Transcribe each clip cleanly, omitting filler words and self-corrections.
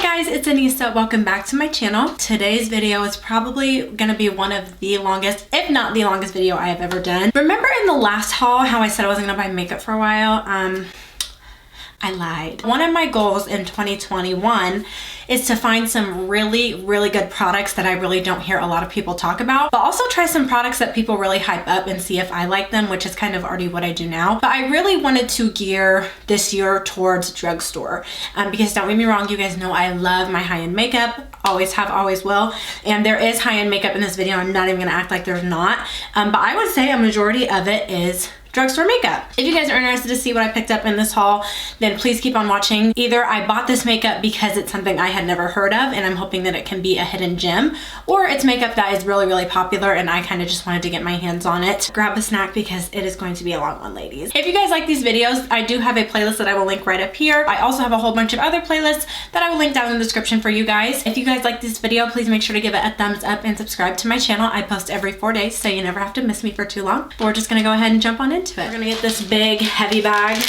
guys, it's Anissa. Welcome back to my channel. Today's video is probably gonna be one of the longest, if not the longest video I have ever done. Remember in the last haul how I said I wasn't gonna buy makeup for a while? I lied. One of my goals in 2021 is to find some really good products that I really don't hear a lot of people talk about, but also try some products that people really hype up and see if I like them, which is kind of already what I do now. But I really wanted to gear this year towards drugstore because don't get me wrong, you guys know I love my high-end makeup, always have, always will, and there is high-end makeup in this video. I'm not even gonna act like there's not, but I would say a majority of it is drugstore makeup. If you guys are interested to see what I picked up in this haul, then please keep on watching. Either I bought this makeup because it's something I had never heard of and I'm hoping that it can be a hidden gem, or it's makeup that is really popular and I kind of just wanted to get my hands on it. Grab a snack because it is going to be a long one, ladies. If you guys like these videos, I do have a playlist that I will link right up here. I also have a whole bunch of other playlists that I will link down in the description for you guys. If you guys like this video, please make sure to give it a thumbs up and subscribe to my channel. I post every 4 days, so you never have to miss me for too long. But we're just gonna go ahead and jump on into it. We're gonna get this big heavy bag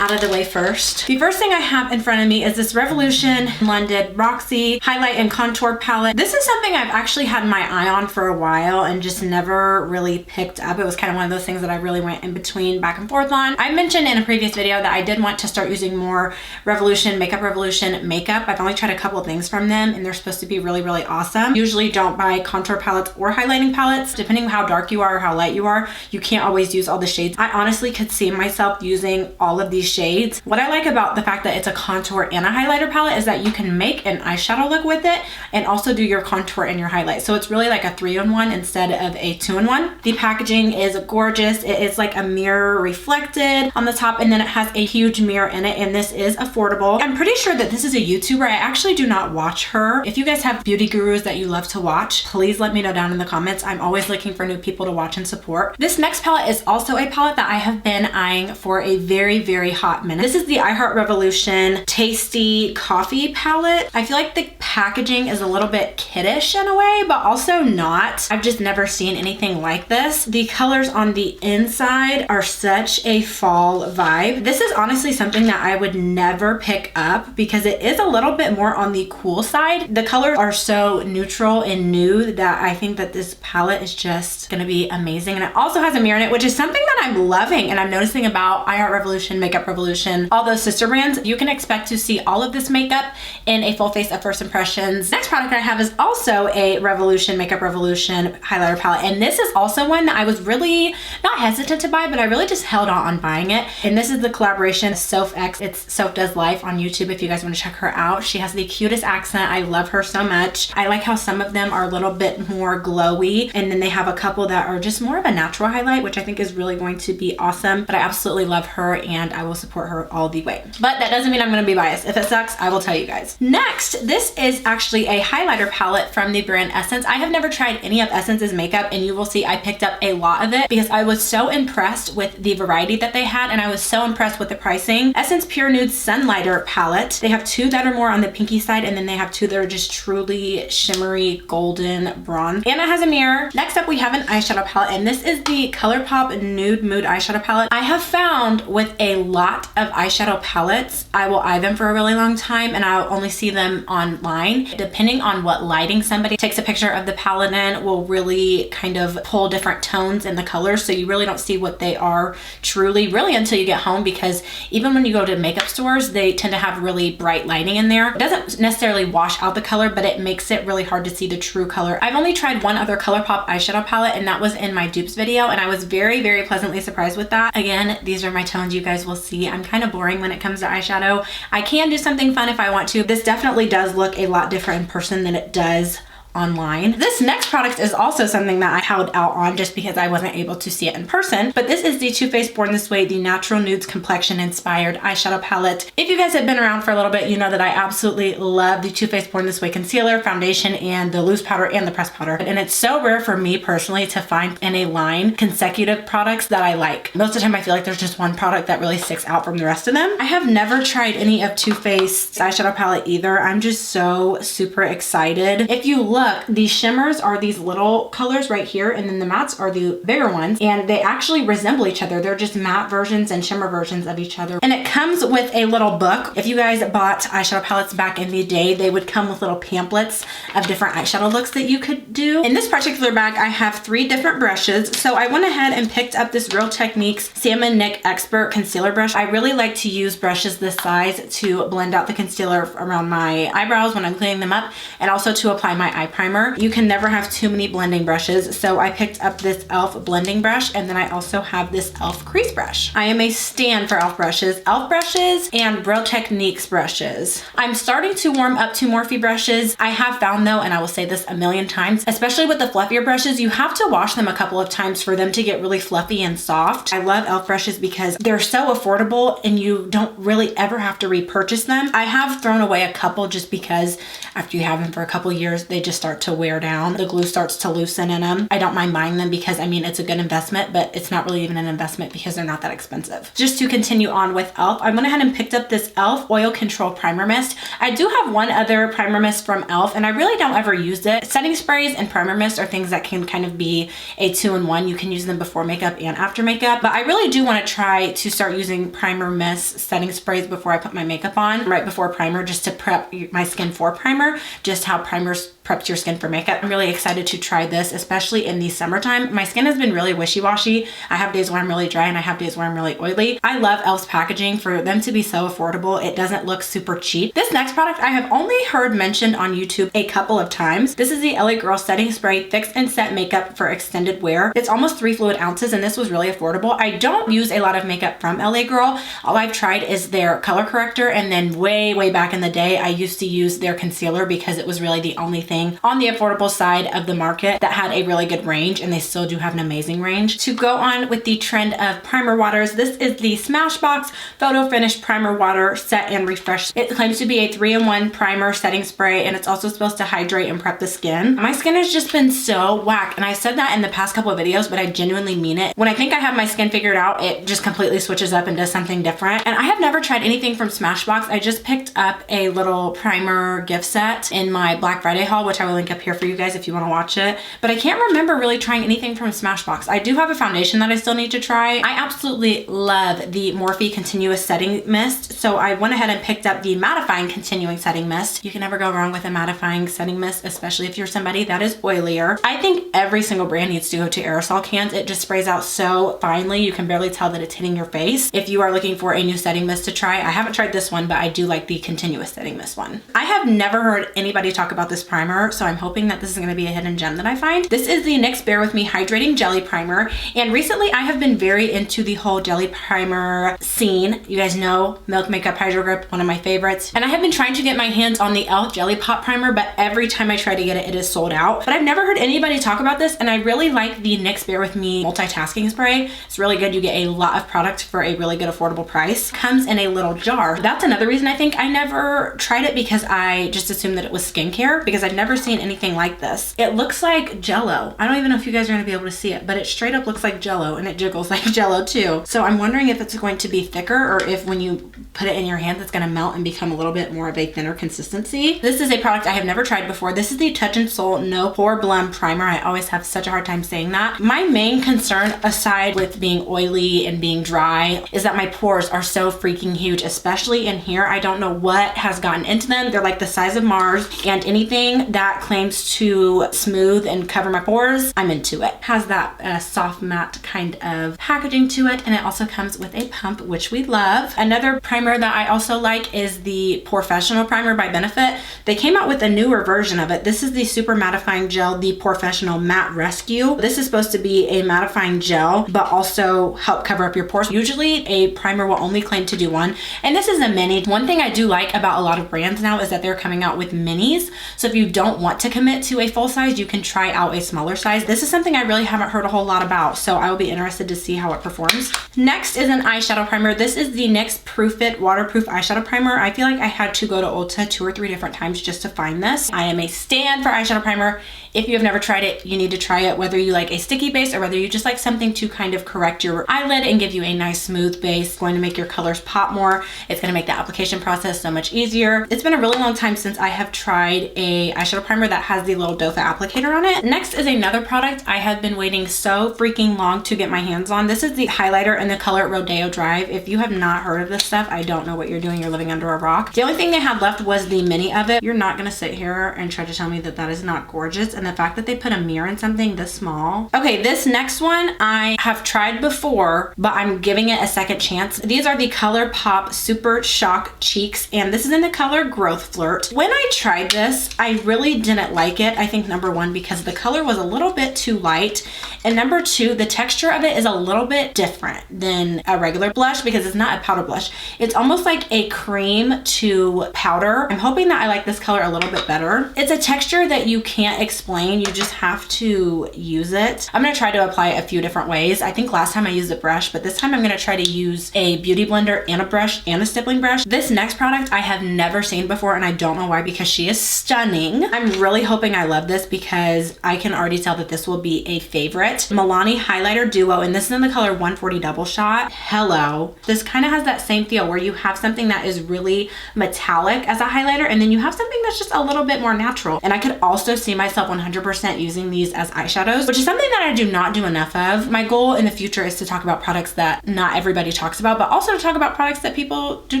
out of the way first. The first thing I have in front of me is this Revolution London Roxy Highlight and Contour Palette. This is something I've actually had my eye on for a while and just never really picked up. It was kind of one of those things that I really went in between back and forth on. I mentioned in a previous video that I did want to start using more Revolution makeup. I've only tried a couple of things from them and they're supposed to be really awesome. Usually don't buy contour palettes or highlighting palettes. Depending on how dark you are or how light you are, you can't always use all the shades. I honestly could see myself using all of these shades. What I like about the fact that it's a contour and a highlighter palette is that you can make an eyeshadow look with it and also do your contour and your highlight. So it's really like a 3-in-1 instead of a 2-in-1. The packaging is gorgeous. It is like a mirror reflected on the top and then it has a huge mirror in it, and this is affordable. I'm pretty sure that this is a YouTuber. I actually do not watch her. If you guys have beauty gurus that you love to watch, please let me know down in the comments. I'm always looking for new people to watch and support. This next palette is also a palette that I have been eyeing for a very hot minute. This is the I Heart Revolution Tasty Coffee palette. I feel like the packaging is a little bit kiddish in a way, but also not. I've just never seen anything like this. The colors on the inside are such a fall vibe. This is honestly something that I would never pick up because it is a little bit more on the cool side. The colors are so neutral and nude that I think that this palette is just gonna be amazing. And it also has a mirror in it, which is something that I'm loving and I'm noticing about I Heart Revolution, Makeup Revolution, all those sister brands. You can expect to see all of this makeup in a full face of first impressions. Next product I have is also a Revolution Makeup Revolution highlighter palette, and this is also one that I was really not hesitant to buy, but I really just held on buying it. And this is the collaboration SOPH. It's Soph Does Life on YouTube if you guys want to check her out. She has the cutest accent. I love her so much. I like how some of them are a little bit more glowy, and then they have a couple that are just more of a natural highlight, which I think is really going to be awesome. But I absolutely love her and I will support her all the way. But that doesn't mean I'm gonna be biased. If it sucks, I will tell you guys. Next, this is actually a highlighter palette from the brand Essence. I have never tried any of Essence's makeup, and you will see I picked up a lot of it because I was so impressed with the variety that they had and I was so impressed with the pricing. Essence Pure Nude Sunlighter palette. They have two that are more on the pinky side and then they have two that are just truly shimmery golden bronze. And it has a mirror. Next up we have an eyeshadow palette, and this is the ColourPop Nude Mood Eyeshadow Palette. I have found with a lot of eyeshadow palettes, I will eye them for a really long time and I'll only see them online. Depending on what lighting somebody takes a picture of the palette in will really kind of pull different tones in the colors, so you really don't see what they are truly really until you get home, because even when you go to makeup stores, they tend to have really bright lighting in there. It doesn't necessarily wash out the color, but it makes it really hard to see the true color. I've only tried one other ColourPop eyeshadow palette, and that was in my dupes video, and I was very pleasantly surprised with that. Again, these are my tones. You guys will see I'm kind of boring when it comes to eyeshadow. I can do something fun if I want to. This definitely does look a lot different in person than it does online. This next product is also something that I held out on just because I wasn't able to see it in person, but this is the Too Faced Born This Way, the Natural Nudes Complexion Inspired Eyeshadow Palette. If you guys have been around for a little bit, you know that I absolutely love the Too Faced Born This Way concealer, foundation, and the loose powder and the pressed powder. And it's so rare for me personally to find in a line consecutive products that I like. Most of the time I feel like there's just one product that really sticks out from the rest of them. I have never tried any of Too Faced's eyeshadow palette either. I'm just so super excited. If you look look, the shimmers are these little colors right here, and then the mattes are the bigger ones, and they actually resemble each other. They're just matte versions and shimmer versions of each other. And it comes with a little book. If you guys bought eyeshadow palettes back in the day, they would come with little pamphlets of different eyeshadow looks that you could do. In this particular bag, I have 3 different brushes. So I went ahead and picked up this Real Techniques Salmon Nick Expert Concealer Brush. I really like to use brushes this size to blend out the concealer around my eyebrows when I'm cleaning them up, and also to apply my eye primer. You can never have too many blending brushes, so I picked up this e.l.f. blending brush, and then I also have this e.l.f. crease brush. I am a stan for e.l.f. brushes and Real Techniques brushes. I'm starting to warm up to Morphe brushes. I have found though, and I will say this a million times, especially with the fluffier brushes, you have to wash them a couple of times for them to get really fluffy and soft. I love e.l.f. brushes because they're so affordable and you don't really ever have to repurchase them. I have thrown away a couple just because after you have them for a couple years, they just start to wear down. The glue starts to loosen in them. I don't mind buying them because I mean, it's a good investment, but it's not really even an investment because they're not that expensive. Just to continue on with e.l.f., I went ahead and picked up this e.l.f. Oil Control Primer Mist. I do have one other primer mist from e.l.f. and I really don't ever use it. Setting sprays and primer mist are things that can kind of be a 2-in-1. You can use them before makeup and after makeup, but I really do want to try to start using primer mist setting sprays before I put my makeup on, right before primer, just to prep my skin for primer, just how primers preps your skin for makeup. I'm really excited to try this, especially in the summertime. My skin has been really wishy-washy. I have days where I'm really dry and I have days where I'm really oily. I love e.l.f.'s packaging. For them to be so affordable, it doesn't look super cheap. This next product I have only heard mentioned on YouTube a couple of times. This is the LA Girl Setting Spray Fix and Set Makeup for Extended Wear. It's almost 3 fluid ounces and this was really affordable. I don't use a lot of makeup from LA Girl. All I've tried is their color corrector, and then way back in the day, I used to use their concealer because it was really the only thing on the affordable side of the market that had a really good range, and they still do have an amazing range. To go on with the trend of primer waters, this is the Smashbox Photo Finish Primer Water Set and Refresh. It claims to be a 3-in-1 primer setting spray, and it's also supposed to hydrate and prep the skin. My skin has just been so whack, and I said that in the past couple of videos, but I genuinely mean it. When I think I have my skin figured out, it just completely switches up and does something different. And I have never tried anything from Smashbox. I just picked up a little primer gift set in my Black Friday haul, which I will link up here for you guys if you want to watch it. But I can't remember really trying anything from Smashbox. I do have a foundation that I still need to try. I absolutely love the Morphe Continuous Setting Mist, so I went ahead and picked up the Mattifying Continuing Setting Mist. You can never go wrong with a mattifying setting mist, especially if you're somebody that is oilier. I think every single brand needs to go to aerosol cans. It just sprays out so finely, you can barely tell that it's hitting your face. If you are looking for a new setting mist to try, I haven't tried this one, but I do like the Continuous Setting Mist one. I have never heard anybody talk about this primer, so I'm hoping that this is going to be a hidden gem that I find. This is the NYX Bare With Me Hydrating Jelly Primer, and recently I have been very into the whole jelly primer scene. You guys know Milk Makeup Hydro Grip, one of my favorites, and I have been trying to get my hands on the e.l.f. Jelly Pop Primer, but every time I try to get it, it is sold out. But I've never heard anybody talk about this, and I really like the NYX Bare With Me Multitasking Spray. It's really good. You get a lot of product for a really good affordable price. Comes in a little jar. That's another reason I think I never tried it, because I just assumed that it was skincare, because I've never seen anything like this. It looks like Jello. I don't even know if you guys are going to be able to see it, but it straight up looks like Jello, and it jiggles like Jello too. So I'm wondering if it's going to be thicker, or if when you put it in your hand, it's going to melt and become a little bit more of a thinner consistency. This is a product I have never tried before. This is the Touch and Soul No POREBLEM Primer. I always have such a hard time saying that. My main concern, aside with being oily and being dry, is that my pores are so freaking huge, especially in here. I don't know what has gotten into them. They're like the size of Mars, and anything that claims to smooth and cover my pores, I'm into it. Has that soft matte kind of packaging to it, and it also comes with a pump, which we love. Another primer that I also like is the POREFESSIONAL primer by Benefit. They came out with a newer version of it. This is the Super Mattifying Gel, the POREFESSIONAL Matte Rescue. This is supposed to be a mattifying gel, but also help cover up your pores. Usually a primer will only claim to do one, and this is a mini. One thing I do like about a lot of brands now is that they're coming out with minis. So if you don't want to commit to a full size, you can try out a smaller size. This is something I really haven't heard a whole lot about, so I will be interested to see how it performs. Next is an eyeshadow primer. This is the NYX Proof It Waterproof Eyeshadow Primer. I feel like I had to go to Ulta 2 or 3 different times just to find this. I am a stan for eyeshadow primer. If you have never tried it, you need to try it, whether you like a sticky base or whether you just like something to kind of correct your eyelid and give you a nice smooth base. It's going to make your colors pop more. It's going to make the application process so much easier. It's been a really long time since I have tried a eyeshadow eyeshadow primer that has the little doe foot applicator on it. Next is another product I have been waiting so freaking long to get my hands on. This is the highlighter in the color Rodeo Drive. If you have not heard of this stuff, I don't know what you're doing. You're living under a rock. The only thing they had left was the mini of it. You're not gonna sit here and try to tell me that that is not gorgeous. And the fact that they put a mirror in something this small. Okay, this next one I have tried before, but I'm giving it a second chance. These are the ColourPop Super Shock Cheeks, and this is in the color Growth Flirt. When I tried this, I really didn't like it. I think number one, because the color was a little bit too light, and number two, the texture of it is a little bit different than a regular blush because it's not a powder blush. It's almost like a cream to powder. I'm hoping that I like this color a little bit better. It's a texture that you can't explain. You just have to use it. I'm gonna try to apply it a few different ways. I think last time I used a brush, but this time I'm gonna try to use a beauty blender and a brush and a stippling brush. This next product I have never seen before, and I don't know why, because she is stunning. I'm really hoping I love this because I can already tell that this will be a favorite. MILANI Highlighter Duo, and this is in the color 140 Double Shot. Hello. This kind of has that same feel where you have something that is really metallic as a highlighter, and then you have something that's just a little bit more natural. And I could also see myself 100% using these as eyeshadows, which is something that I do not do enough of. My goal in the future is to talk about products that not everybody talks about, but also to talk about products that people do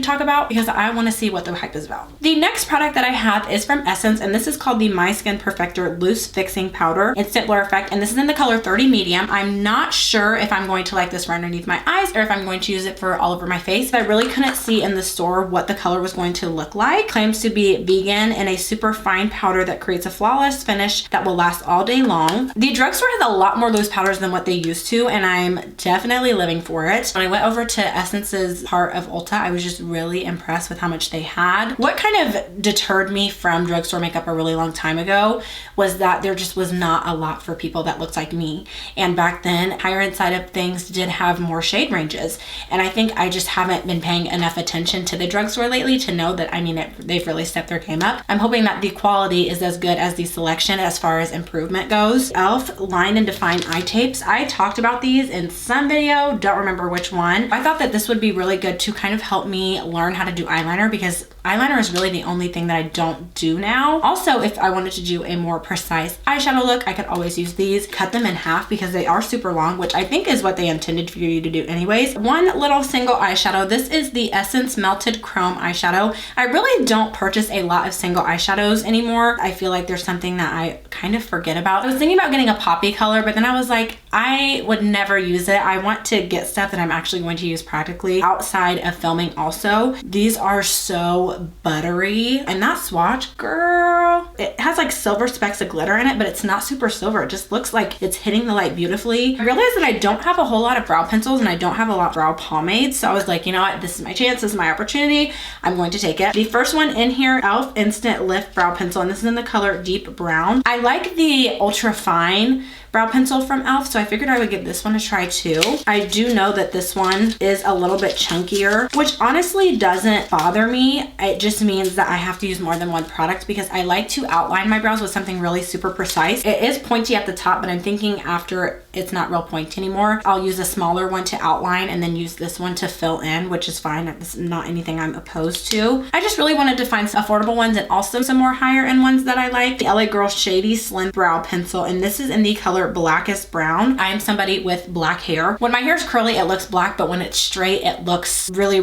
talk about, because I want to see what the hype is about. The next product that I have is from Essence, and this is called the My Skin Perfector Loose Fixing Powder Instant Blur Effect, and this is in the color 30 Medium. I'm not sure if I'm going to like this for underneath my eyes or if I'm going to use it for all over my face. I really couldn't see in the store what the color was going to look like. Claims to be vegan and a super fine powder that creates a flawless finish that will last all day long. The drugstore has a lot more loose powders than what they used to, and I'm definitely living for it. When I went over to Essence's part of Ulta, I was just really impressed with how much they had. What kind of deterred me from drugstore makeup a really long time ago was that there just was not a lot for people that looked like me. And back then, higher end side of things did have more shade ranges. And I think I just haven't been paying enough attention to the drugstore lately to know that, I mean, they've really stepped their game up. I'm hoping that the quality is as good as the selection as far as improvement goes. e.l.f. Line and Define Eye Tapes. I talked about these in some video, don't remember which one. I thought that this would be really good to kind of help me learn how to do eyeliner, because eyeliner is really the only thing that I don't do now. Also, if I wanted to do a more precise eyeshadow look, I could always use these. Cut them in half because they are super long, which I think is what they intended for you to do anyways. One little single eyeshadow. This is the Essence Melted Chrome eyeshadow. I really don't purchase a lot of single eyeshadows anymore. I feel like there's something that I kind of forget about. I was thinking about getting a poppy color, but then I was like, I would never use it. I want to get stuff that I'm actually going to use practically outside of filming also. These are so buttery, and that swatch, girl, it has like silver specks of glitter in it, but it's not super silver. It just looks like it's hitting the light beautifully. I realized that I don't have a whole lot of brow pencils and I don't have a lot of brow pomades, so I was like, you know what, this is my chance, this is my opportunity, I'm going to take it. The first one in here, e.l.f. Instant Lift Brow Pencil, and this is in the color Deep Brown. I like the ultra fine brow pencil from e.l.f., so I figured I would give this one a try too. I do know that this one is a little bit chunkier, which honestly doesn't bother me. It just means that I have to use more than one product because I like to outline my brows with something really super precise. It is pointy at the top, but I'm thinking after it's not real pointy anymore, I'll use a smaller one to outline and then use this one to fill in, which is fine. This is not anything I'm opposed to. I just really wanted to find some affordable ones and also some more higher end ones that I like. The LA Girl Shady Slim Brow Pencil, and this is in the color Blackest Brown. I am somebody with black hair. When my hair is curly, it looks black, but when it's straight, it looks really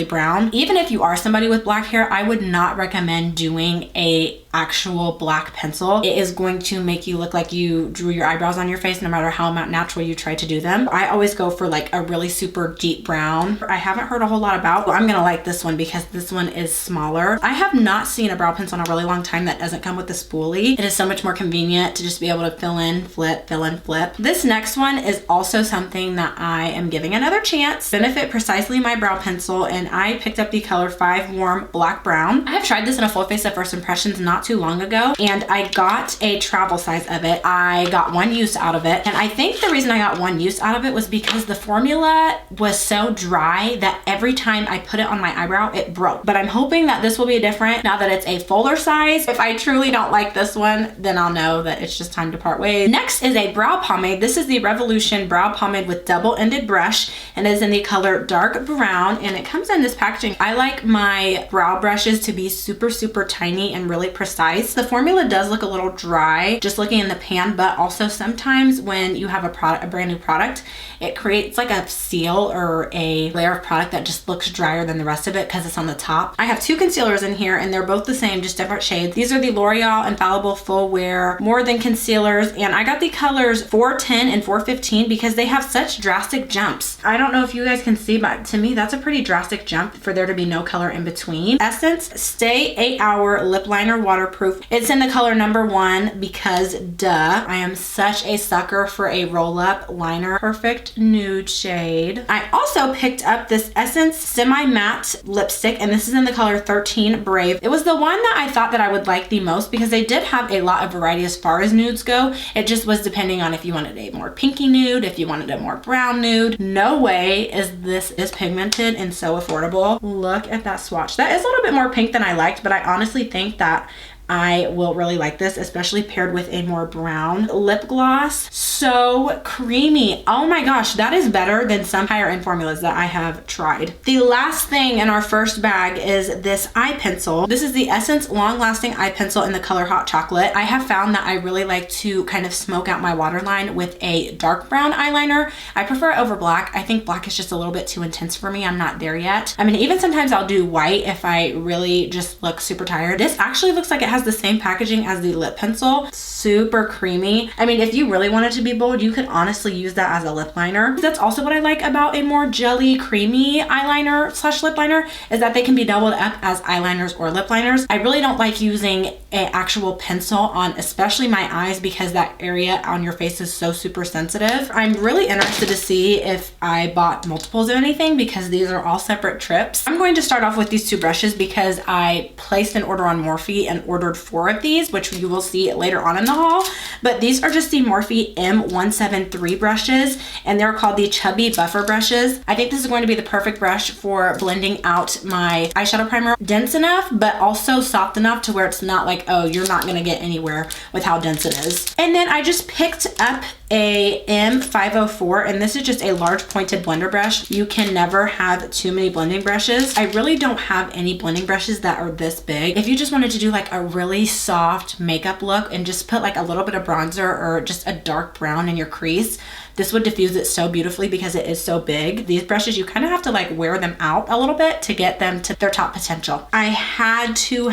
brown. Even if you are somebody with black hair, I would not recommend doing a actual black pencil. It is going to make you look like you drew your eyebrows on your face no matter how natural you try to do them. I always go for like a really super deep brown. I haven't heard a whole lot about, but I'm gonna like this one because this one is smaller. I have not seen a brow pencil in a really long time that doesn't come with the spoolie. It is so much more convenient to just be able to fill in, flip, fill in, flip. This next one is also something that I am giving another chance. Benefit Precisely My Brow Pencil, and I picked up the color 5 Warm Black Brown. I have tried this in a full face of first impressions not too long ago, and I got a travel size of it. I got one use out of it, and I think the reason I got one use out of it was because the formula was so dry that every time I put it on my eyebrow, it broke. But I'm hoping that this will be different now that it's a fuller size. If I truly don't like this one, then I'll know that it's just time to part ways. Next is a brow pomade. This is the Revolution Brow Pomade with double-ended brush, and it is in the color dark brown, and it comes in this packaging. I like my brow brushes to be super, super tiny and really precise. The formula does look a little dry just looking in the pan, but also sometimes when you have a brand new product, it creates like a seal or a layer of product that just looks drier than the rest of it because it's on the top. I have two concealers in here and they're both the same, just different shades. These are the L'Oreal Infallible Full Wear More Than Concealers, and I got the colors 410 and 415 because they have such drastic jumps. I don't know if you guys can see, but to me that's a pretty drastic jump for there to be no color in between. Essence Stay 8 Hour Lip Liner Waterproof. It's in the color number 1 because duh. I am such a sucker for a roll-up liner. Perfect nude shade. I also picked up this Essence Semi-Matte Lipstick, and this is in the color 13 Brave. It was the one that I thought that I would like the most because they did have a lot of variety as far as nudes go. It just was depending on if you wanted a more pinky nude, if you wanted a more brown nude. No way is this pigmented and so affordable. Look at that swatch. That is a little bit more pink than I liked, but I honestly think that I will really like this, especially paired with a more brown lip gloss. So creamy. Oh my gosh, that is better than some higher end formulas that I have tried. The last thing in our first bag is this eye pencil. This is the Essence Long Lasting Eye Pencil in the color Hot Chocolate. I have found that I really like to kind of smoke out my waterline with a dark brown eyeliner. I prefer it over black. I think black is just a little bit too intense for me. I'm not there yet. I mean, even sometimes I'll do white if I really just look super tired. This actually looks like it has the same packaging as the lip pencil. Super creamy. I mean, if you really wanted to be bold, you could honestly use that as a lip liner. That's also what I like about a more jelly creamy eyeliner slash lip liner, is that they can be doubled up as eyeliners or lip liners. I really don't like using an actual pencil on especially my eyes because that area on your face is so super sensitive. I'm really interested to see if I bought multiples of anything because these are all separate trips. I'm going to start off with these two brushes because I placed an order on Morphe and ordered 4 of these, which you will see later on in the haul. But these are just the Morphe M173 brushes, and they're called the Chubby Buffer brushes. I think this is going to be the perfect brush for blending out my eyeshadow primer. Dense enough, but also soft enough to where it's not like, oh, you're not gonna get anywhere with how dense it is. And then I just picked up a M504, and this is just a large pointed blender brush. You can never have too many blending brushes. I really don't have any blending brushes that are this big. If you just wanted to do like a really soft makeup look and just put like a little bit of bronzer or just a dark brown in your crease, this would diffuse it so beautifully because it is so big. These brushes, you kind of have to like wear them out a little bit to get them to their top potential. I had to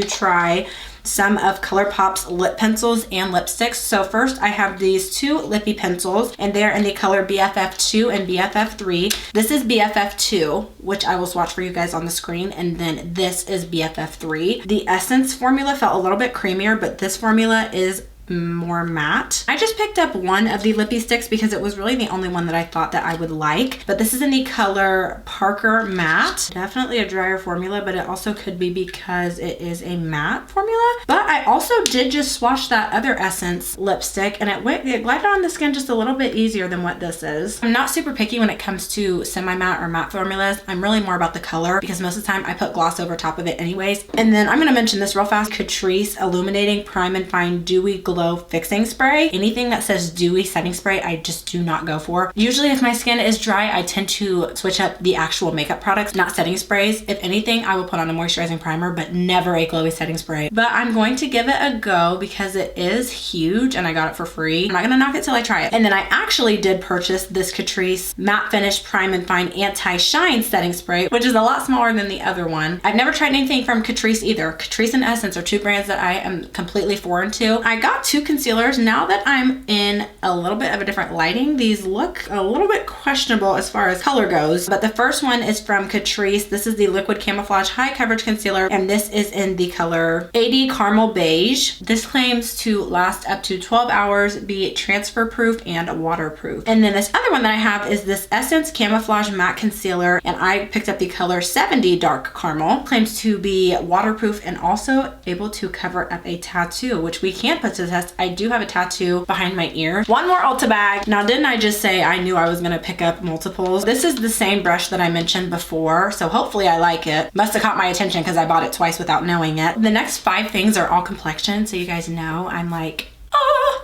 try some of ColourPop's lip pencils and lipsticks. So first I have these two lippy pencils, and they're in the color BFF2 and BFF3. This is BFF2, which I will swatch for you guys on the screen, and then this is BFF3. The Essence formula felt a little bit creamier, but this formula is more matte. I just picked up one of the lippy sticks because it was really the only one that I thought that I would like, but this is in the color Parker Matte. Definitely a drier formula, but it also could be because it is a matte formula. But I also did just swatch that other Essence lipstick, and it glided on the skin just a little bit easier than what this is. I'm not super picky when it comes to semi-matte or matte formulas. I'm really more about the color because most of the time I put gloss over top of it anyways. And then I'm gonna mention this real fast. Catrice Illuminating Prime and Fine Dewy Glow Fixing Spray. Anything that says dewy setting spray, I just do not go for. Usually if my skin is dry, I tend to switch up the actual makeup products, not setting sprays. If anything, I will put on a moisturizing primer, but never a glowy setting spray. But I'm going to give it a go because it is huge and I got it for free. I'm not gonna knock it till I try it. And then I actually did purchase this Catrice Matte Finish Prime and Fine Anti-Shine Setting Spray, which is a lot smaller than the other one. I've never tried anything from Catrice either. Catrice and Essence are two brands that I am completely foreign to. I got two concealers. Now that I'm in a little bit of a different lighting, these look a little bit questionable as far as color goes. But the first one is from Catrice. This is the Liquid Camouflage High Coverage Concealer, and this is in the color 80 Caramel Beige. This claims to last up to 12 hours, be transfer proof and waterproof. And then this other one that I have is this Essence Camouflage Matte Concealer, and I picked up the color 70 Dark Caramel. Claims to be waterproof and also able to cover up a tattoo, which we can't put to the contest, I do have a tattoo behind my ear. One more Ulta bag. Now, didn't I just say I knew I was gonna pick up multiples? This is the same brush that I mentioned before, so hopefully I like it. Must have caught my attention because I bought it twice without knowing it. The next 5 things are all complexion, so you guys know I'm like,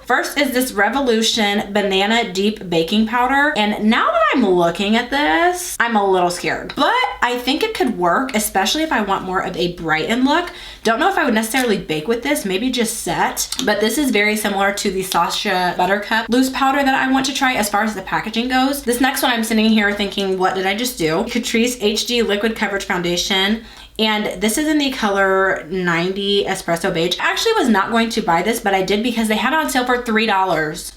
first is this Revolution Banana Deep Baking Powder. And now that I'm looking at this, I'm a little scared. But I think it could work, especially if I want more of a brightened look. Don't know if I would necessarily bake with this, maybe just set. But this is very similar to the Sasha Buttercup loose powder that I want to try as far as the packaging goes. This next one I'm sitting here thinking, what did I just do? CREASE HD Liquid Coverage Foundation. And this is in the color 90 Espresso Beige. I actually was not going to buy this, but I did because they had it on sale for $3.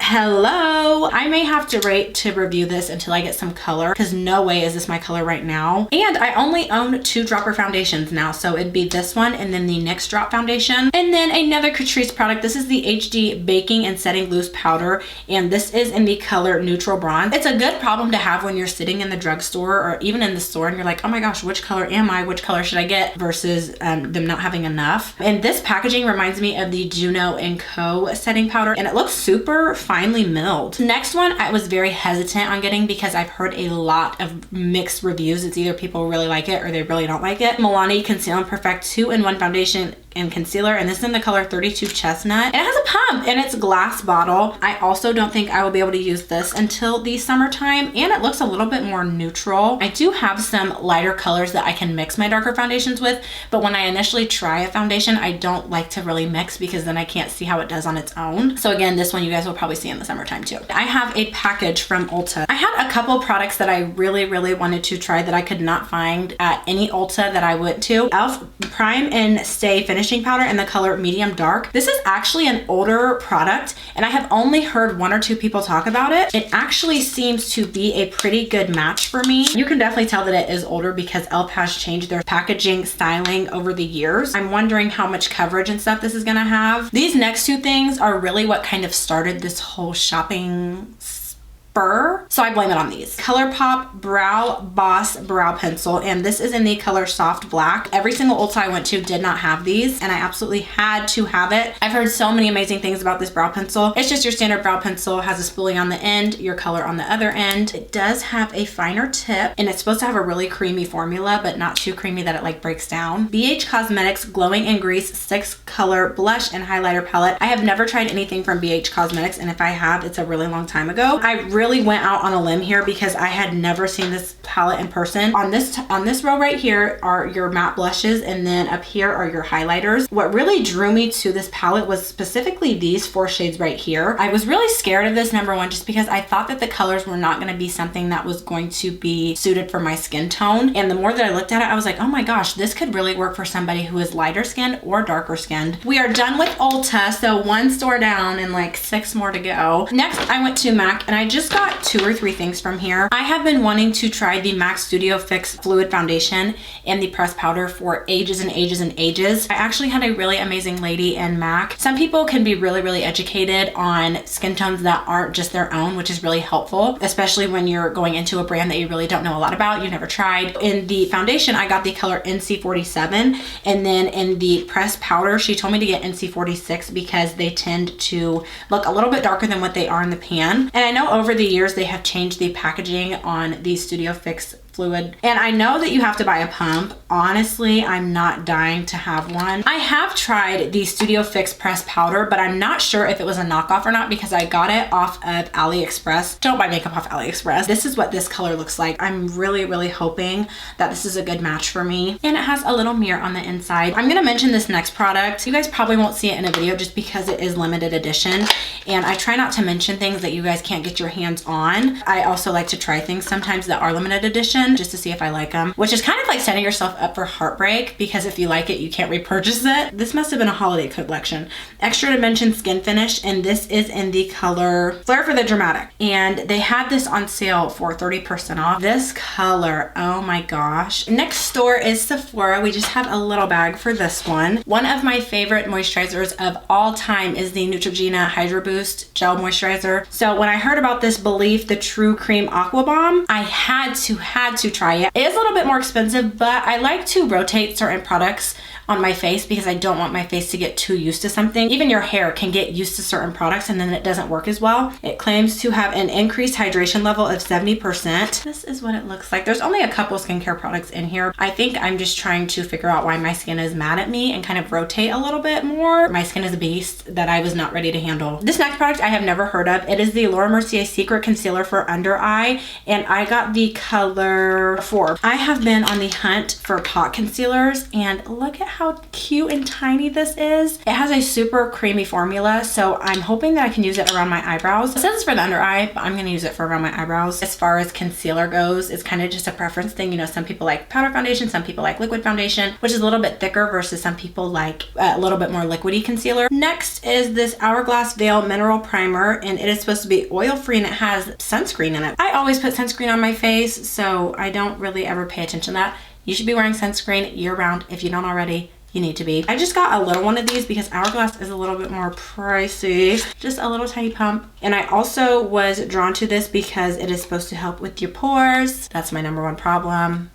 Hello. I may have to wait to review this until I get some color because no way is this my color right now. And I only own 2 dropper foundations now. So it'd be this one and then the NYX drop foundation. And then another Catrice product. This is the HD Baking and Setting Loose Powder. And this is in the color Neutral Bronze. It's a good problem to have when you're sitting in the drugstore or even in the store and you're like, oh my gosh, which color am I? Which color should I get? Versus them not having enough. And this packaging reminds me of the Juno & Co. setting powder. And it looks super finely milled. Next one I was very hesitant on getting because I've heard a lot of mixed reviews. It's either people really like it or they really don't like it. Milani Conceal and Perfect 2-in-1 Foundation and Concealer, and this is in the color 32 Chestnut. And it has a pump and it's a glass bottle. I also don't think I will be able to use this until the summertime, and it looks a little bit more neutral. I do have some lighter colors that I can mix my darker foundations with, but when I initially try a foundation, I don't like to really mix because then I can't see how it does on its own. So again, this one you guys will probably see in the summertime too. I have a package from Ulta. I had a couple products that I really wanted to try that I could not find at any Ulta that I went to. e.l.f. Prime and Stay Finishing Powder in the color Medium Dark. This is actually an older product and I have only heard 1 or 2 people talk about it. It actually seems to be a pretty good match for me. You can definitely tell that it is older because e.l.f. has changed their packaging styling over the years. I'm wondering how much coverage and stuff this is gonna have. These next 2 things are really what kind of started this whole shopping spur, so I blame it on these. ColourPop Brow Boss Brow Pencil, and this is in the color Soft Black. Every single Ulta I went to did not have these, and I absolutely had to have it. I've heard so many amazing things about this brow pencil. It's just your standard brow pencil, has a spoolie on the end, your color on the other end. It does have a finer tip, and it's supposed to have a really creamy formula, but not too creamy that it like breaks down. BH Cosmetics Glowing in Grease 6-color blush and highlighter palette. I have never tried anything from BH Cosmetics, and if I have, it's a really long time ago. I really went out on a limb here because I had never seen this palette in person. On this row right here are your matte blushes, and then up here are your highlighters. What really drew me to this palette was specifically these 4 shades right here. I was really scared of this, number one, just because I thought that the colors were not going to be something that was going to be suited for my skin tone. And the more that I looked at it, I was like, oh my gosh, this could really work for somebody who is lighter skinned or darker skinned. We are done with Ulta, so 1 store down and like 6 more to go. Next, I went to MAC and I just got 2 or 3 things from here. I have been wanting to try the MAC Studio Fix Fluid Foundation and the pressed powder for ages and ages and ages. I actually had a really amazing lady in MAC. Some people can be really educated on skin tones that aren't just their own, which is really helpful, especially when you're going into a brand that you really don't know a lot about, you've never tried. In the foundation, I got the color NC47, and then in the pressed powder, she told me to get NC46 because they tend to look a little bit darker than what they are in the pan. And I know over the years they have changed the packaging on the Studio Fix fluid, and I know that you have to buy a pump. Honestly, I'm not dying to have one. I have tried the Studio Fix pressed powder, but I'm not sure if it was a knockoff or not because I got it off of AliExpress. Don't buy makeup off AliExpress. This is what this color looks like. I'm really hoping that this is a good match for me, and it has a little mirror on the inside. I'm gonna mention this next product. You guys probably won't see it in a video just because it is limited edition, and I try not to mention things that you guys can't get your hands on. I also like to try things sometimes that are limited edition just to see if I like them, which is kind of like setting yourself up for heartbreak because if you like it, you can't repurchase it. This must have been a holiday collection. Extra Dimension Skin Finish, and this is in the color Flare for the Dramatic. And they had this on sale for 30% off. This color, oh my gosh. Next store is Sephora. We just have a little bag for this one. One of my favorite moisturizers of all time is the Neutrogena Hydra Boost Gel Moisturizer. So when I heard about this Belief the True Cream Aqua Bomb, I had to to try it. It is a little bit more expensive, but I like to rotate certain products on my face because I don't want my face to get too used to something. Even your hair can get used to certain products and then it doesn't work as well. It claims to have an increased hydration level of 70%. This is what it looks like. There's only a couple skincare products in here. I think I'm just trying to figure out why my skin is mad at me and kind of rotate a little bit more. My skin is a beast that I was not ready to handle. This next product I have never heard of. It is the Laura Mercier Secret Concealer for Under Eye, and I got the color 4. I have been on the hunt for pot concealers, and look at how cute and tiny this is. It has a super creamy formula, so I'm hoping that I can use it around my eyebrows. It says it's for the under eye, but I'm gonna use it for around my eyebrows. As far as concealer goes, it's kind of just a preference thing. You know, some people like powder foundation, some people like liquid foundation, which is a little bit thicker versus some people like a little bit more liquidy concealer. Next is this Hourglass Veil Mineral Primer, and it is supposed to be oil-free and it has sunscreen in it. I always put sunscreen on my face, so I don't really ever pay attention to that. You should be wearing sunscreen year-round if you don't already. You need to be. I just got a little one of these because Hourglass is a little bit more pricey. Just a little tiny pump. And I also was drawn to this because it is supposed to help with your pores. That's my #1 problem.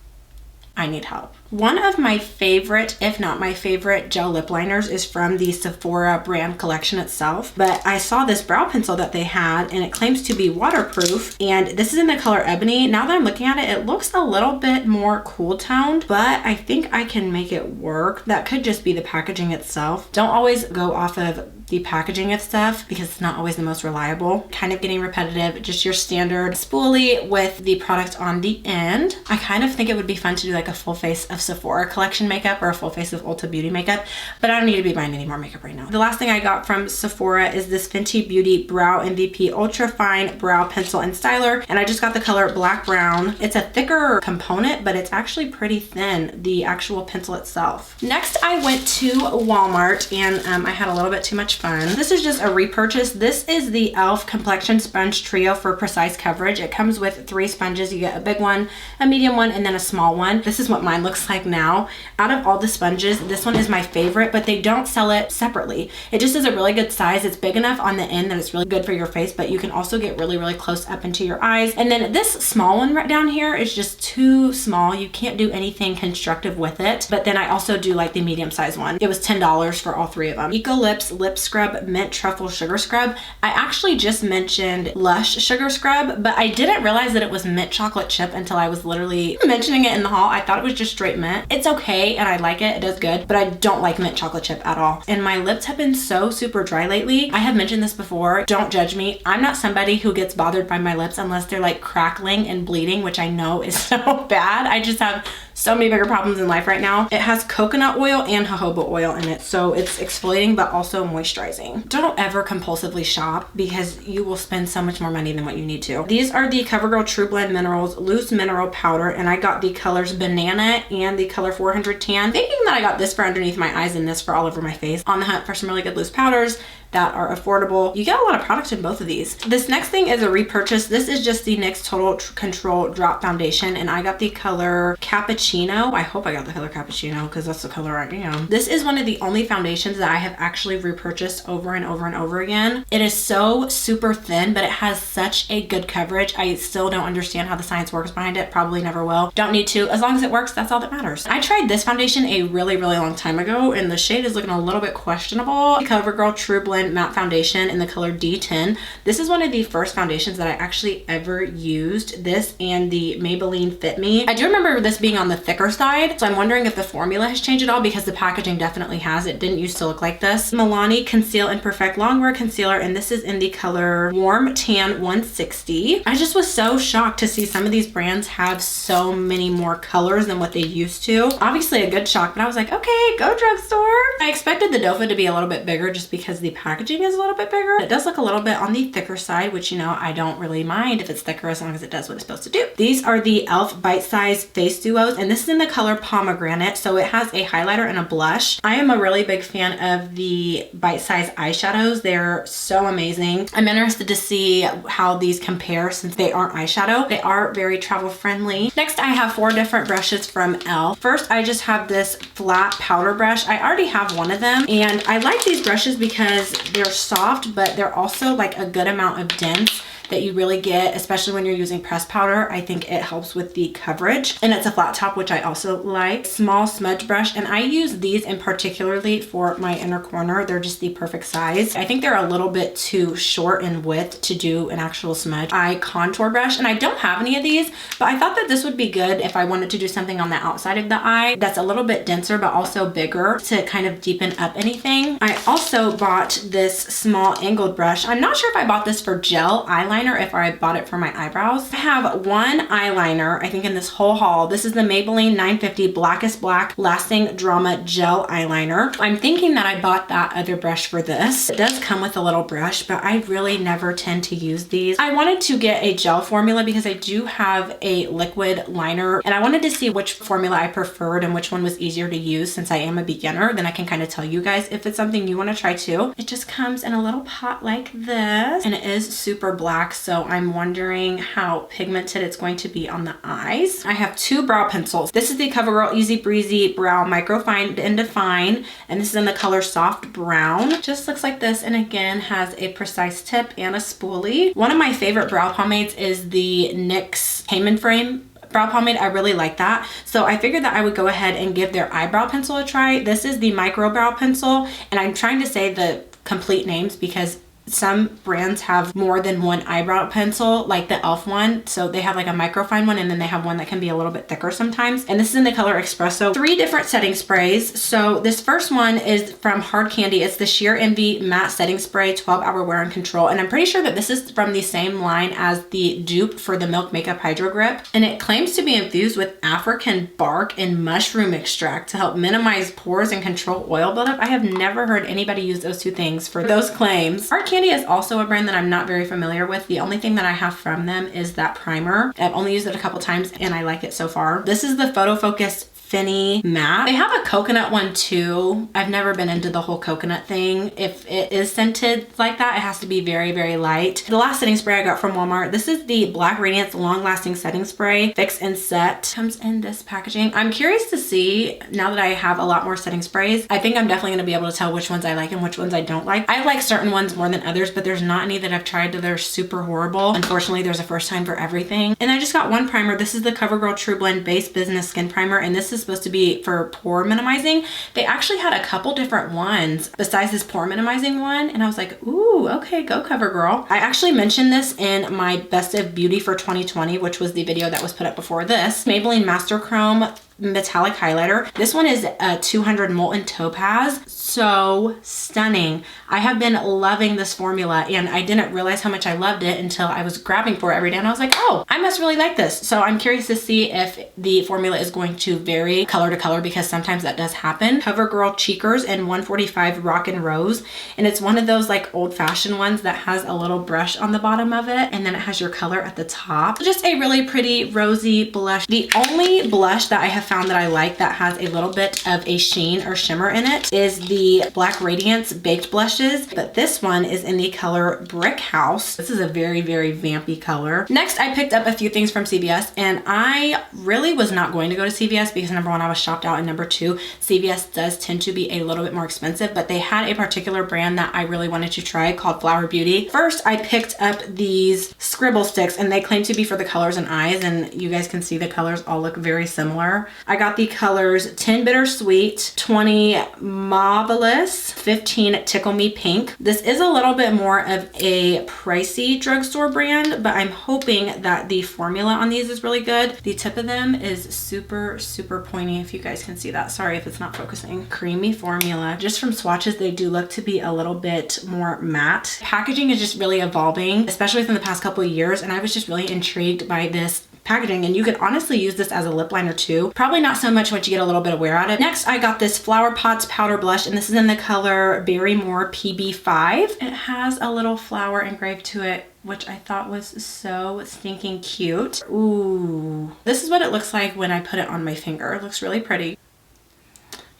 I need help. One of my favorite, if not my favorite, gel lip liners is from the Sephora brand collection itself. But I saw this brow pencil that they had and it claims to be waterproof. And this is in the color Ebony. Now that I'm looking at it, it looks a little bit more cool toned, but I think I can make it work. That could just be the packaging itself. Don't always go off of the packaging of stuff because it's not always the most reliable. Kind of getting repetitive, just your standard spoolie with the product on the end. I kind of think it would be fun to do like a full face of Sephora collection makeup or a full face of Ulta Beauty makeup, but I don't need to be buying any more makeup right now. The last thing I got from Sephora is this Fenty Beauty Brow MVP Ultra Fine Brow Pencil and Styler, and I just got the color Black Brown. It's a thicker component, but it's actually pretty thin, the actual pencil itself. Next, I went to Walmart and I had a little bit too much fun. This is just a repurchase. This is the e.l.f. Complexion Sponge Trio for precise coverage. It comes with 3 sponges. You get a big one, a medium one, and then a small one. This is what mine looks like now. Out of all the sponges, this one is my favorite, but they don't sell it separately. It just is a really good size. It's big enough on the end that it's really good for your face, but you can also get really, really close up into your eyes. And then this small one right down here is just too small. You can't do anything constructive with it. But then I also do like the medium size one. It was $10 for all 3 of them. Eco Lips Lip Scrub Mint Truffle Sugar Scrub. I actually just mentioned Lush Sugar Scrub, but I didn't realize that it was mint chocolate chip until I was literally mentioning it in the haul. I thought it was just straight mint. It's okay and I like it. It does good, but I don't like mint chocolate chip at all. And my lips have been so super dry lately. I have mentioned this before. Don't judge me. I'm not somebody who gets bothered by my lips unless they're like crackling and bleeding, which I know is so bad. I just have so many bigger problems in life right now. It has coconut oil and jojoba oil in it, so it's exfoliating but also moisturizing. Don't ever compulsively shop because you will spend so much more money than what you need to. These are the CoverGirl True Blend Minerals Loose Mineral Powder, and I got the colors Banana and the color 400 Tan, thinking that I got this for underneath my eyes and this for all over my face. On the hunt for some really good loose powders that are affordable. You get a lot of products in both of these. This next thing is a repurchase. This is just the NYX Total Control Drop Foundation, and I got the color Cappuccino. I hope I got the color Cappuccino because that's the color I am. This is one of the only foundations that I have actually repurchased over and over and over again. It is so super thin, but it has such a good coverage. I still don't understand how the science works behind it. Probably never will. Don't need to. As long as it works, that's all that matters. I tried this foundation a really, really long time ago, and the shade is looking a little bit questionable. CoverGirl True Blend Matte Foundation in the color D10. This is one of the first foundations that I actually ever used. This and the Maybelline Fit Me. I do remember this being on the thicker side, so I'm wondering if the formula has changed at all because the packaging definitely has. It didn't used to look like this. Milani Conceal and Perfect Longwear Concealer, and this is in the color Warm Tan 160. I just was so shocked to see some of these brands have so many more colors than what they used to. Obviously a good shock, but I was like, okay, go drugstore. I expected the doe to be a little bit bigger just because the packaging is a little bit bigger. It does look a little bit on the thicker side, which, you know, I don't really mind if it's thicker as long as it does what it's supposed to do. These are the e.l.f. Bite Size Face Duos, and this is in the color Pomegranate, so it has a highlighter and a blush. I am a really big fan of the Bite Size eyeshadows. They're so amazing. I'm interested to see how these compare since they aren't eyeshadow. They are very travel friendly. Next, I have 4 different brushes from e.l.f. First, I just have this flat powder brush. I already have one of them, and I like these brushes because they're soft, but they're also like a good amount of dense. that you really get, especially when you're using pressed powder. I think it helps with the coverage, and it's a flat top, which I also like. Small smudge brush, and I use these in particularly for my inner corner. They're just the perfect size. I think they're a little bit too short in width to do an actual smudge eye contour brush, and I don't have any of these, but I thought that this would be good if I wanted to do something on the outside of the eye that's a little bit denser but also bigger to kind of deepen up anything. I also bought this small angled brush. I'm not sure if I bought this for gel eyeliner, if I bought it for my eyebrows. I have one eyeliner, I think, in this whole haul. This is the Maybelline 950 Blackest Black Lasting Drama Gel Eyeliner. I'm thinking that I bought that other brush for this. It does come with a little brush, but I really never tend to use these. I wanted to get a gel formula because I do have a liquid liner, and I wanted to see which formula I preferred and which one was easier to use. Since I am a beginner, then I can kind of tell you guys if it's something you want to try too. It just comes in a little pot like this, and it is super black, so I'm wondering how pigmented it's going to be on the eyes. I have two brow pencils. This is the CoverGirl Easy Breezy Brow Micro Fine and Define, and this is in the color Soft Brown. Just looks like this, and again has a precise tip and a spoolie. One of my favorite brow pomades is the NYX Cayman Frame brow pomade. I really like that, so I figured that I would go ahead and give their eyebrow pencil a try. This is the micro brow pencil, and I'm trying to say the complete names because some brands have more than one eyebrow pencil, like the e.l.f. one. So they have like a microfine one, and then they have one that can be a little bit thicker sometimes. And this is in the color Espresso. 3 different setting sprays. So this first one is from Hard Candy. It's the Sheer Envy Matte Setting Spray 12-Hour Wear and Control. And I'm pretty sure that this is from the same line as the dupe for the Milk Makeup Hydro Grip. And it claims to be infused with African bark and mushroom extract to help minimize pores and control oil buildup. I have never heard anybody use those two things for those claims. Hard Candy is also a brand that I'm not very familiar with. The only thing that I have from them is that primer. I've only used it a couple times and I like it so far. This is the Photo Focus Finny Matte. They have a coconut one too. I've never been into the whole coconut thing. If it is scented like that, it has to be very, very light. The last setting spray I got from Walmart, this is the Black Radiance Long Lasting Setting Spray Fix and Set. Comes in this packaging. I'm curious to see, now that I have a lot more setting sprays, I think I'm definitely gonna be able to tell which ones I like and which ones I don't like. I like certain ones more than others, but there's not any that I've tried that are super horrible. Unfortunately, there's a first time for everything. And I just got one primer. This is the CoverGirl True Blend Base Business Skin Primer, and this is supposed to be for pore minimizing. They actually had a couple different ones besides this pore minimizing one, and I was like, ooh, okay, go CoverGirl. I actually mentioned this in my Best of Beauty for 2020, which was the video that was put up before this. Maybelline Master Chrome Metallic Highlighter. This one is a 200 Molten Topaz. So stunning. I have been loving this formula, and I didn't realize how much I loved it until I was grabbing for it every day, and I was like, oh, I must really like this. So I'm curious to see if the formula is going to vary color to color, because sometimes that does happen. CoverGirl Cheekers in 145 Rock and Rose, and it's one of those like old-fashioned ones that has a little brush on the bottom of it, and then it has your color at the top. Just a really pretty rosy blush. The only blush that I have found that I like that has a little bit of a sheen or shimmer in it is the Black Radiance Baked Blushes, but this one is in the color Brick House. This is a very, very vampy color. Next, I picked up a few things from CVS, and I really was not going to go to CVS because number one, I was shopped out, and number two, CVS does tend to be a little bit more expensive, but they had a particular brand that I really wanted to try called Flower Beauty. First, I picked up these scribble sticks, and they claim to be for the colors and eyes, and you guys can see the colors all look very similar. I got the colors 10 Bittersweet, 20 Marvelous, 15 Tickle Me Pink. This is a little bit more of a pricey drugstore brand, but I'm hoping that the formula on these is really good. The tip of them is super, super pointy, if you guys can see that. Sorry if it's not focusing. Creamy formula. Just from swatches, they do look to be a little bit more matte. Packaging is just really evolving, especially within the past couple of years, and I was just really intrigued by this packaging, and you could honestly use this as a lip liner too. Probably not so much once you get a little bit of wear out of it. Next, I got this Flower Pots Powder Blush, and this is in the color Barrymore PB5. It has a little flower engraved to it, which I thought was so stinking cute. Ooh. This is what it looks like when I put it on my finger. It looks really pretty.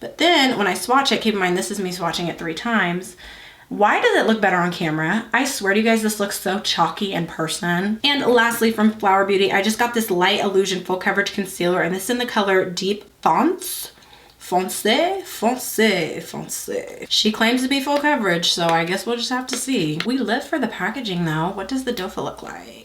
But then when I swatch it, keep in mind this is me swatching it 3 times. Why does it look better on camera? I swear to you guys, this looks so chalky in person. And lastly, from Flower Beauty, I just got this Light Illusion Full Coverage Concealer, and this is in the color Deep Fonts. foncé, foncé, foncé. She claims to be full coverage, so I guess we'll just have to see. We live for the packaging though. What does the dofa look like?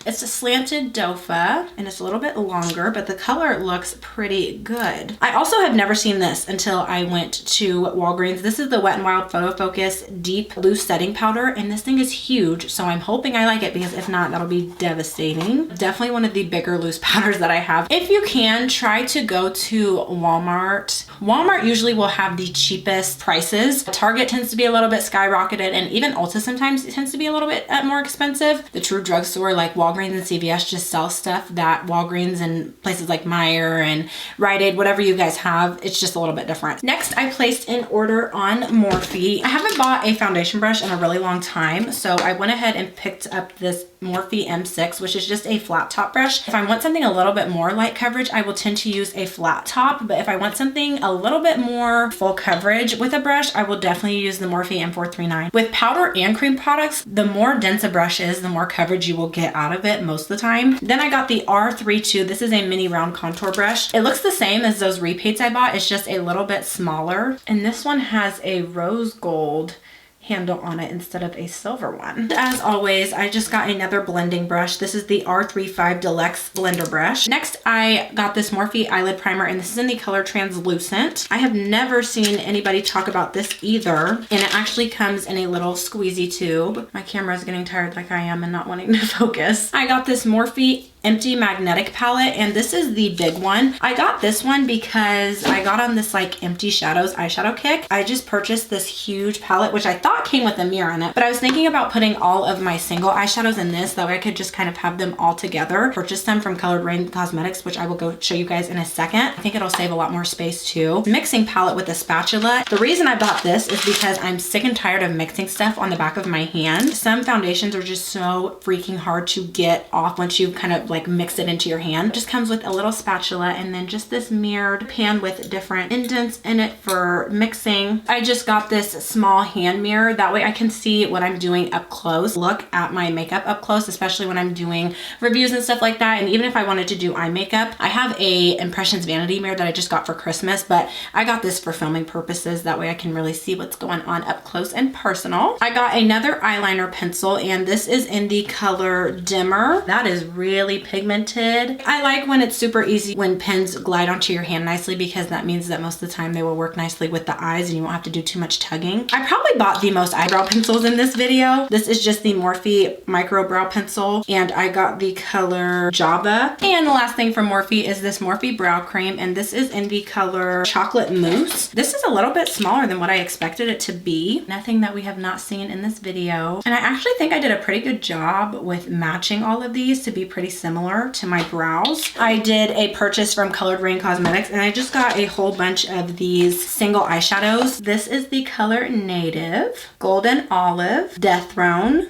It's a slanted dofa and it's a little bit longer, but the color looks pretty good. I also have never seen this until I went to Walgreens. This is the Wet n Wild Photo Focus Deep Loose Setting Powder, and this thing is huge, so I'm hoping I like it, because if not, that'll be devastating. Definitely one of the bigger loose powders that I have. If you can, try to go to Walmart. Walmart usually will have the cheapest prices. Target tends to be a little bit skyrocketed, and even Ulta sometimes tends to be a little bit more expensive. The true drugstore like Walgreens and CVS just sell stuff that Walgreens and places like Meijer and Rite Aid, whatever you guys have, it's just a little bit different. Next, I placed an order on Morphe. I haven't bought a foundation brush in a really long time, so I went ahead and picked up this Morphe M6, which is just a flat top brush. If I want something a little bit more light coverage, I will tend to use a flat top, but if I want something a little bit more full coverage with a brush, I will definitely use the Morphe M439. With powder and cream products, the more dense a brush is, the more coverage you will get out of it most of the time. Then I got the R32. This is a mini round contour brush. It looks the same as those repaints I bought. It's just a little bit smaller. And this one has a rose gold handle on it instead of a silver one. As always, I just got another blending brush. This is the R35 Deluxe Blender Brush. Next, I got this Morphe eyelid primer, and this is in the color Translucent. I have never seen anybody talk about this either, and it actually comes in a little squeezy tube. My camera is getting tired like I am and not wanting to focus. I got this Morphe Empty Magnetic palette, and this is the big one. I got this one because I got on this like Empty Shadows eyeshadow kick. I just purchased this huge palette, which I thought came with a mirror in it, but I was thinking about putting all of my single eyeshadows in this, that way I could just kind of have them all together. Purchased them from Colored Rain Cosmetics, which I will go show you guys in a second. I think it'll save a lot more space too. Mixing palette with a spatula. The reason I bought this is because I'm sick and tired of mixing stuff on the back of my hand. Some foundations are just so freaking hard to get off once you kind of like mix it into your hand. It just comes with a little spatula and then just this mirrored pan with different indents in it for mixing. I just got this small hand mirror. That way I can see what I'm doing up close. Look at my makeup up close, especially when I'm doing reviews and stuff like that. And even if I wanted to do eye makeup, I have a Impressions vanity mirror that I just got for Christmas, but I got this for filming purposes. That way I can really see what's going on up close and personal. I got another eyeliner pencil, and this is in the color Dimmer. That is really pigmented. I like when it's super easy when pens glide onto your hand nicely, because that means that most of the time they will work nicely with the eyes and you won't have to do too much tugging. I probably bought the most eyebrow pencils in this video. This is just the Morphe micro brow pencil, and I got the color Java. And the last thing from Morphe is this Morphe brow cream, and this is in the color Chocolate Mousse. This is a little bit smaller than what I expected it to be. Nothing that we have not seen in this video. And I actually think I did a pretty good job with matching all of these to be pretty similar to my brows. I did a purchase from Colored Rain Cosmetics, and I just got a whole bunch of these single eyeshadows. This is the color Native, Golden Olive, Death Throne,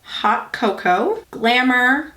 Hot Cocoa, Glamour,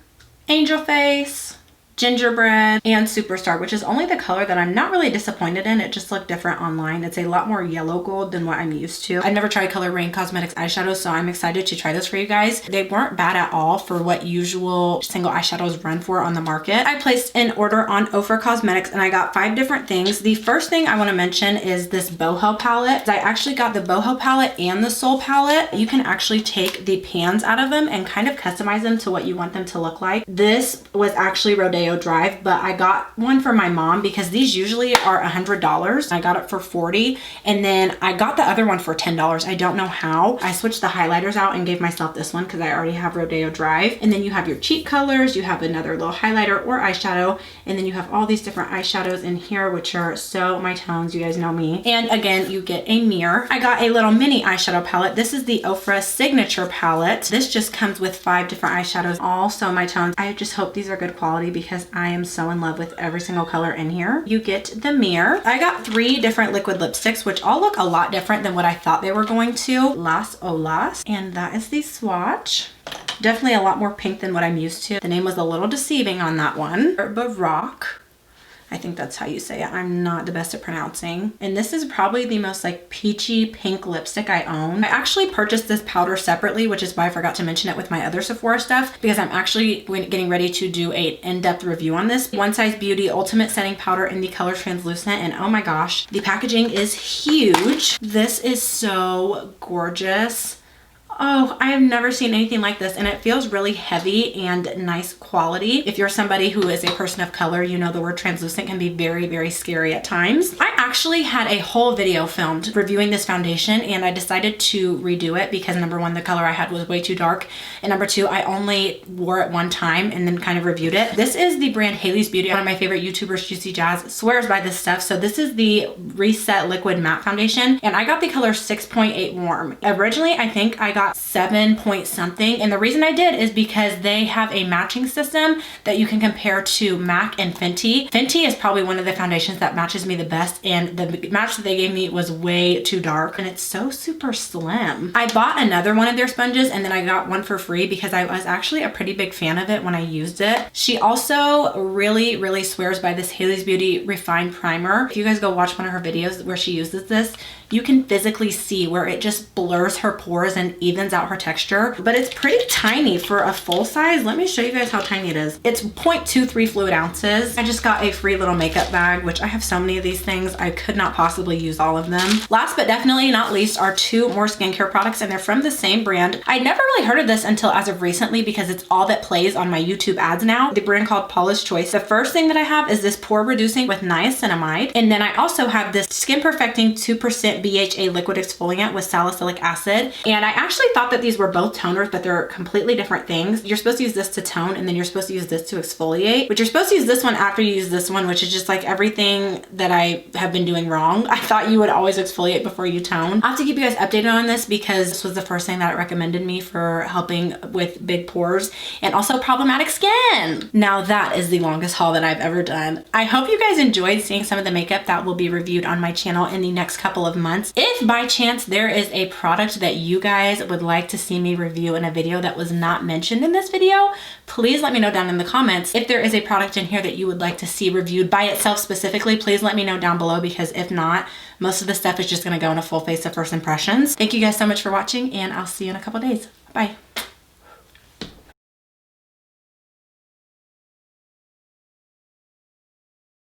Angel Face, Gingerbread, and Superstar, which is only the color that I'm not really disappointed in. It just looked different online. It's a lot more yellow gold than what I'm used to. I've never tried Colored Rain Cosmetics eyeshadows, so I'm excited to try this for you guys. They weren't bad at all for what usual single eyeshadows run for on the market. I placed an order on OFRA Cosmetics, and I got 5 different things. The first thing I want to mention is this boho palette. I actually got the boho palette and the soul palette. You can actually take the pans out of them and kind of customize them to what you want them to look like. This was actually Rodeo Drive, but I got one for my mom because these usually are $100. I got it for $40, and then I got the other one for $10. I don't know how. I switched the highlighters out and gave myself this one because I already have Rodeo Drive. And then you have your cheek colors, you have another little highlighter or eyeshadow, and then you have all these different eyeshadows in here, which are so my tones. You guys know me. And again, you get a mirror. I got a little mini eyeshadow palette. This is the OFRA Signature palette. This just comes with 5 different eyeshadows, all so my tones. I just hope these are good quality because I am so in love with every single color in here. You get the mirror. I got 3 different liquid lipsticks, which all look a lot different than what I thought they were going to. Las Olas, and that is the swatch. Definitely a lot more pink than what I'm used to. The name was a little deceiving on that one. Baroque. I think that's how you say it. I'm not the best at pronouncing. And this is probably the most like peachy pink lipstick I own. I actually purchased this powder separately, which is why I forgot to mention it with my other Sephora stuff, because I'm actually getting ready to do an in-depth review on this. One Size Beauty Ultimate Setting Powder in the color Translucent, and oh my gosh, the packaging is huge. This is so gorgeous. Oh, I have never seen anything like this, and it feels really heavy and nice quality. If you're somebody who is a person of color, you know the word translucent can be very, very scary at times. I actually had a whole video filmed reviewing this foundation, and I decided to redo it because number one, the color I had was way too dark, and number two, I only wore it one time and then kind of reviewed it. This is the brand Haley's Beauty. One of my favorite YouTubers, Juicy Jazz, swears by this stuff. So this is the Reset Liquid Matte Foundation, and I got the color 6.8 Warm. Originally, I think I got 7 point something, and the reason I did is because they have a matching system that you can compare to MAC and Fenty. Fenty is probably one of the foundations that matches me the best, and the match that they gave me was way too dark, and it's so super slim. I bought another one of their sponges, and then I got one for free because I was actually a pretty big fan of it when I used it. She also really, really swears by this Haley's Beauty Refined Primer. If you guys go watch one of her videos where she uses this, you can physically see where it just blurs her pores and evens out her texture, but it's pretty tiny for a full size. Let me show you guys how tiny it is. It's 0.23 fluid ounces. I just got a free little makeup bag, which I have so many of these things. I could not possibly use all of them. Last but definitely not least are two more skincare products, and they're from the same brand. I never really heard of this until as of recently because it's all that plays on my YouTube ads now. The brand called Paula's Choice. The first thing that I have is this pore reducing with niacinamide, and then I also have this skin perfecting 2% BHA liquid exfoliant with salicylic acid. And I actually thought that these were both toners, but they're completely different things. You're supposed to use this to tone, and then you're supposed to use this to exfoliate, but you're supposed to use this one after you use this one, which is just like everything that I have been doing wrong. I thought you would always exfoliate before you tone. I'll have to keep you guys updated on this because this was the first thing that it recommended me for helping with big pores and also problematic skin. Now that is the longest haul that I've ever done. I hope you guys enjoyed seeing some of the makeup that will be reviewed on my channel in the next couple of months. If by chance there is a product that you guys would like to see me review in a video that was not mentioned in this video, please let me know down in the comments. If there is a product in here that you would like to see reviewed by itself specifically, please let me know down below, because if not, most of the stuff is just gonna go in a full face of first impressions. Thank you guys so much for watching, and I'll see you in a couple days. Bye.